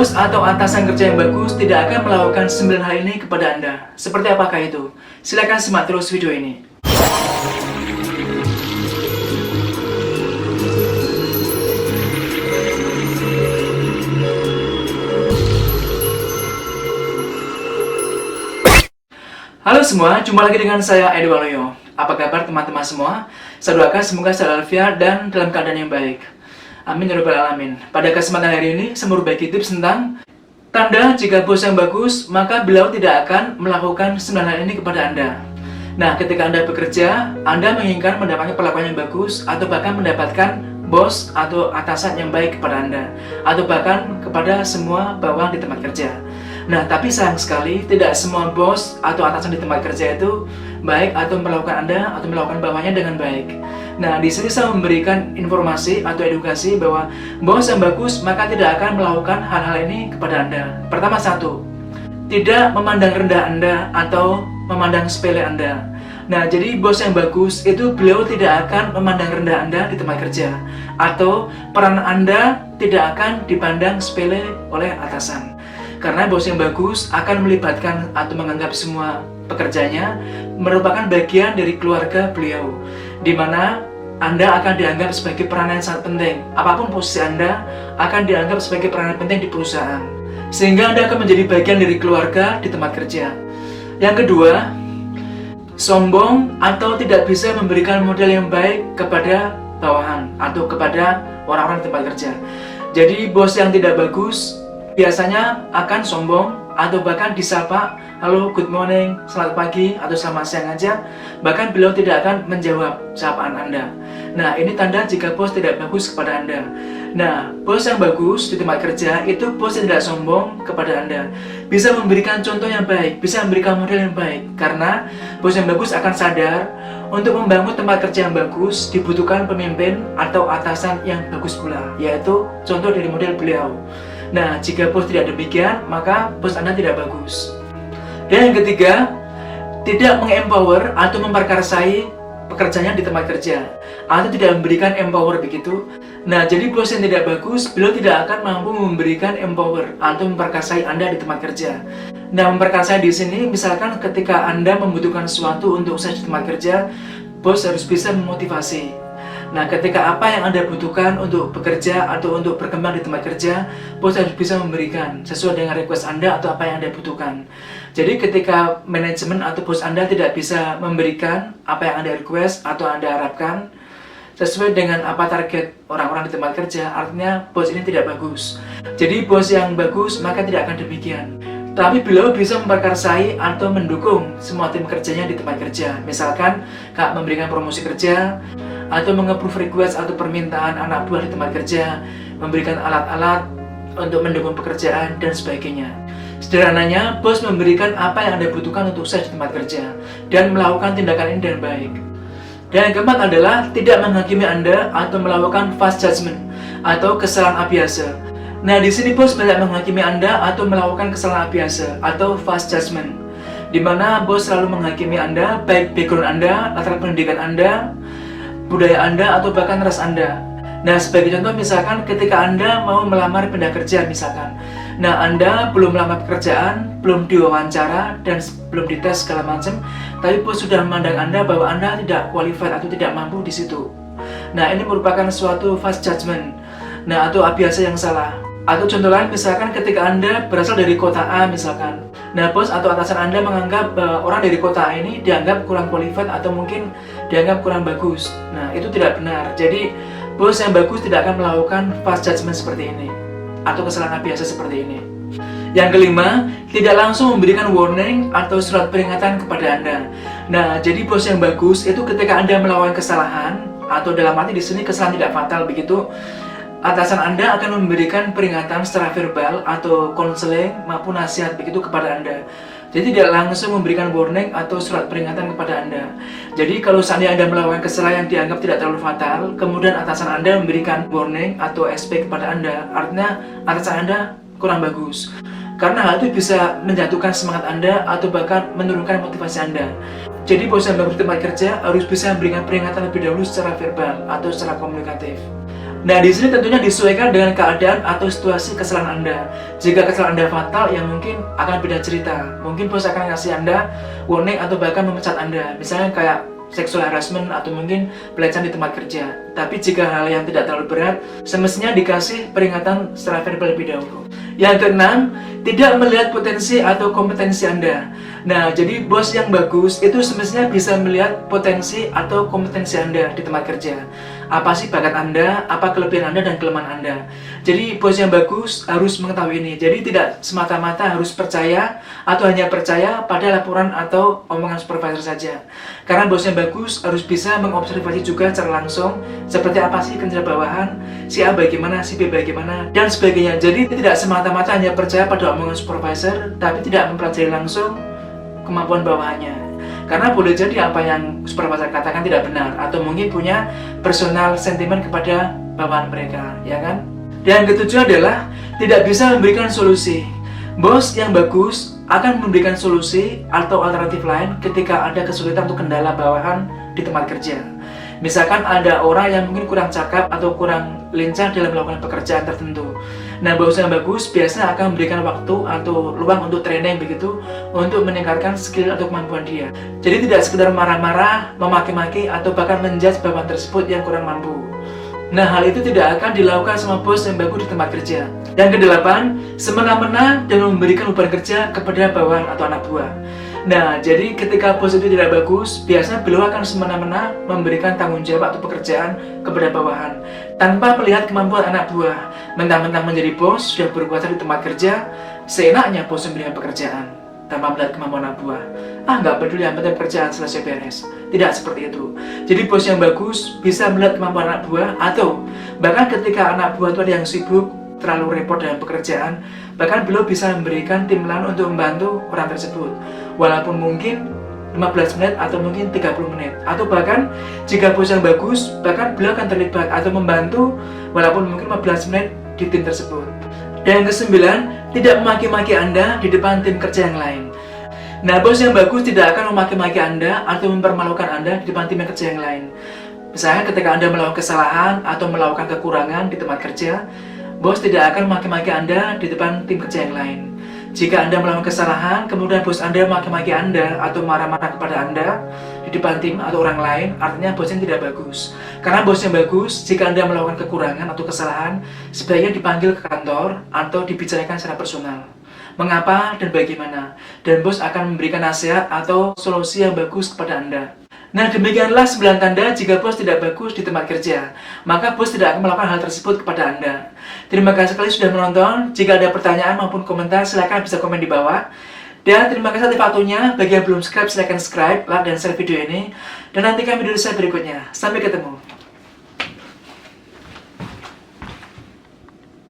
Bos atau atasan kerja yang bagus tidak akan melakukan 9 hal ini kepada Anda. Seperti apakah itu? Silakan simak terus video ini. Halo semua, jumpa lagi dengan saya Edi Waluyo. Apa kabar teman-teman semua? Saya doakan semoga selalu walafiat dan dalam keadaan yang baik. Amin ya rabbal alamin. Pada kesempatan hari ini, saya mau berbagi tips tentang tanda jika bos yang bagus, maka beliau tidak akan melakukan 9 hal ini kepada Anda. Nah, ketika Anda bekerja, Anda menginginkan mendapatkan perlakuan yang bagus atau bahkan mendapatkan bos atau atasan yang baik kepada Anda, atau bahkan kepada semua bawahan di tempat kerja. Nah, tapi sayang sekali tidak semua bos atau atasan di tempat kerja itu baik atau melakukan Anda atau melakukan bawahannya dengan baik. Nah, di sini saya memberikan informasi atau edukasi bahwa bos yang bagus maka tidak akan melakukan hal-hal ini kepada Anda. Pertama, satu, tidak memandang rendah Anda atau memandang sepele Anda. Nah, jadi bos yang bagus itu beliau tidak akan memandang rendah Anda di tempat kerja, atau peran Anda tidak akan dipandang sepele oleh atasan. Karena bos yang bagus akan melibatkan atau menganggap semua pekerjanya merupakan bagian dari keluarga beliau, di mana Anda akan dianggap sebagai peranan yang sangat penting. Apapun posisi Anda akan dianggap sebagai peranan penting di perusahaan, sehingga Anda akan menjadi bagian dari keluarga di tempat kerja. Yang kedua, sombong atau tidak bisa memberikan model yang baik kepada bawahan atau kepada orang-orang di tempat kerja. Jadi bos yang tidak bagus biasanya akan sombong atau bahkan disapa, halo, good morning, selamat pagi, atau selamat siang aja. Bahkan beliau tidak akan menjawab sapaan Anda. Nah, ini tanda jika bos tidak bagus kepada Anda. Nah, bos yang bagus di tempat kerja itu bos yang tidak sombong kepada Anda, bisa memberikan contoh yang baik, bisa memberikan model yang baik. Karena bos yang bagus akan sadar untuk membangun tempat kerja yang bagus dibutuhkan pemimpin atau atasan yang bagus pula, yaitu contoh dari model beliau. Nah, jika bos tidak demikian, maka bos Anda tidak bagus. Dan yang ketiga, tidak mengempower atau memperkasai pekerjanya di tempat kerja, atau tidak memberikan empower begitu. Nah, jadi bos yang tidak bagus, beliau tidak akan mampu memberikan empower atau memperkasai Anda di tempat kerja. Nah, memperkasai di sini misalkan ketika Anda membutuhkan sesuatu untuk sukses di tempat kerja, bos harus bisa memotivasi. Nah, ketika apa yang Anda butuhkan untuk bekerja atau untuk berkembang di tempat kerja, bos harus bisa memberikan sesuai dengan request Anda atau apa yang Anda butuhkan. Jadi ketika manajemen atau bos Anda tidak bisa memberikan apa yang Anda request atau Anda harapkan sesuai dengan apa target orang-orang di tempat kerja, artinya bos ini tidak bagus. Jadi bos yang bagus maka tidak akan demikian. Tapi beliau bisa memperkasai atau mendukung semua tim kerjanya di tempat kerja. Misalkan Kak memberikan promosi kerja, atau meng-approve request atau permintaan anak buah di tempat kerja, memberikan alat-alat untuk mendukung pekerjaan dan sebagainya. Sederhananya, bos memberikan apa yang Anda butuhkan untuk sukses di tempat kerja dan melakukan tindakan ini dengan baik. Dan yang keempat adalah tidak menghakimi Anda atau melakukan fast judgment atau kesalahan abiasa. Nah, di sini bos tidak menghakimi Anda atau melakukan kesalahan abiasa atau fast judgment, di mana bos selalu menghakimi Anda, baik background Anda, latar pendidikan Anda, budaya Anda, atau bahkan ras Anda. Nah, sebagai contoh misalkan ketika Anda mau melamar pindah kerja misalkan. Nah, Anda belum melamar pekerjaan, belum diwawancara, dan belum dites segala macam, tapi bos sudah memandang Anda bahwa Anda tidak qualified atau tidak mampu di situ. Nah, ini merupakan suatu fast judgment. Nah, atau abiasa yang salah. Atau contoh lain misalkan ketika Anda berasal dari kota A misalkan. Nah, bos atau atasan Anda menganggap orang dari kota A ini dianggap kurang qualified atau mungkin dianggap kurang bagus. Nah, itu tidak benar. Jadi, bos yang bagus tidak akan melakukan fast judgment seperti ini atau kesalahan biasa seperti ini. Yang kelima, tidak langsung memberikan warning atau surat peringatan kepada Anda. Nah, jadi bos yang bagus itu ketika Anda melakukan kesalahan, atau dalam arti di sini kesalahan tidak fatal begitu, atasan Anda akan memberikan peringatan secara verbal atau konseling maupun nasihat begitu kepada Anda. Jadi tidak langsung memberikan warning atau surat peringatan kepada Anda. Jadi kalau seandainya Anda melakukan kesalahan yang dianggap tidak terlalu fatal, kemudian atasan Anda memberikan warning atau SP kepada Anda, artinya atasan Anda kurang bagus. Karena hal itu bisa menjatuhkan semangat Anda atau bahkan menurunkan motivasi Anda. Jadi bos yang bagus di tempat kerja harus bisa memberikan peringatan lebih dahulu secara verbal atau secara komunikatif. Nah, di sini tentunya disesuaikan dengan keadaan atau situasi kesalahan Anda. Jika kesalahan Anda fatal, ya mungkin akan beda cerita. Mungkin bos akan kasih Anda warning atau bahkan memecat Anda. Misalnya kayak sexual harassment atau mungkin pelecehan di tempat kerja. Tapi jika hal yang tidak terlalu berat, semestinya dikasih peringatan secara verbal lebih dahulu. Yang keenam, tidak melihat potensi atau kompetensi Anda. Nah, jadi bos yang bagus itu semestinya bisa melihat potensi atau kompetensi Anda di tempat kerja. Apa sih bakat Anda, apa kelebihan Anda dan kelemahan Anda. Jadi bos yang bagus harus mengetahui ini. Jadi tidak semata-mata harus percaya atau hanya percaya pada laporan atau omongan supervisor saja. Karena bos yang bagus harus bisa mengobservasi juga secara langsung seperti apa sih kinerja bawahan, si A bagaimana, si B bagaimana, dan sebagainya. Jadi tidak semata-mata hanya percaya pada omongan supervisor, tapi tidak mempelajari langsung kemampuan bawahannya. Karena boleh jadi apa yang supervisor katakan tidak benar, atau mungkin punya personal sentiment kepada bawahan mereka, ya kan? Dan ketujuh adalah tidak bisa memberikan solusi. Bos yang bagus akan memberikan solusi atau alternatif lain ketika ada kesulitan atau kendala bawahan di tempat kerja. Misalkan ada orang yang mungkin kurang cakap atau kurang lincah dalam melakukan pekerjaan tertentu. Nah, bos yang bagus biasanya akan memberikan waktu atau ruang untuk training begitu untuk meningkatkan skill atau kemampuan dia. Jadi tidak sekedar marah-marah, memaki-maki atau bahkan menjudge bawahan tersebut yang kurang mampu. Nah, hal itu tidak akan dilakukan sama bos yang bagus di tempat kerja. Yang kedelapan, semena-mena dan memberikan beban kerja kepada bawahan atau anak buah. Nah, jadi ketika bos itu tidak bagus, biasanya beliau akan semena-mena memberikan tanggung jawab atau pekerjaan kepada bawahan tanpa melihat kemampuan anak buah. Mentang-mentang menjadi bos, sudah berkuasa di tempat kerja, seenaknya bos memberikan pekerjaan tanpa melihat kemampuan anak buah. Nggak peduli, yang penting pekerjaan selesai beres. Tidak seperti itu. Jadi bos yang bagus bisa melihat kemampuan anak buah, atau bahkan ketika anak buah itu ada yang sibuk, terlalu repot dalam pekerjaan, bahkan beliau bisa memberikan tim lain untuk membantu orang tersebut, walaupun mungkin 15 menit atau mungkin 30 menit, atau bahkan jika bos yang bagus, bahkan beliau akan terlibat atau membantu walaupun mungkin 15 menit di tim tersebut. Dan yang kesembilan, tidak memaki-maki Anda di depan tim kerja yang lain. Nah, bos yang bagus tidak akan memaki-maki Anda atau mempermalukan Anda di depan tim kerja yang lain. Misalnya ketika Anda melakukan kesalahan atau melakukan kekurangan di tempat kerja, bos tidak akan memaki-maki Anda di depan tim kerja yang lain. Jika Anda melakukan kesalahan, kemudian bos Anda memaki-maki Anda atau marah-marah kepada Anda di depan tim atau orang lain, artinya bosnya tidak bagus. Karena bos yang bagus, jika Anda melakukan kekurangan atau kesalahan, sebaiknya dipanggil ke kantor atau dibicarakan secara personal. Mengapa dan bagaimana? Dan bos akan memberikan nasihat atau solusi yang bagus kepada Anda. Nah, demikianlah 9 tanda jika bos tidak bagus di tempat kerja. Maka bos tidak akan melakukan hal tersebut kepada Anda. Terima kasih sekali sudah menonton. Jika ada pertanyaan maupun komentar, silakan bisa komen di bawah. Dan terima kasih atas waktunya. Bagi yang belum subscribe, silakan subscribe, like, dan share video ini. Dan nantikan video saya berikutnya. Sampai ketemu.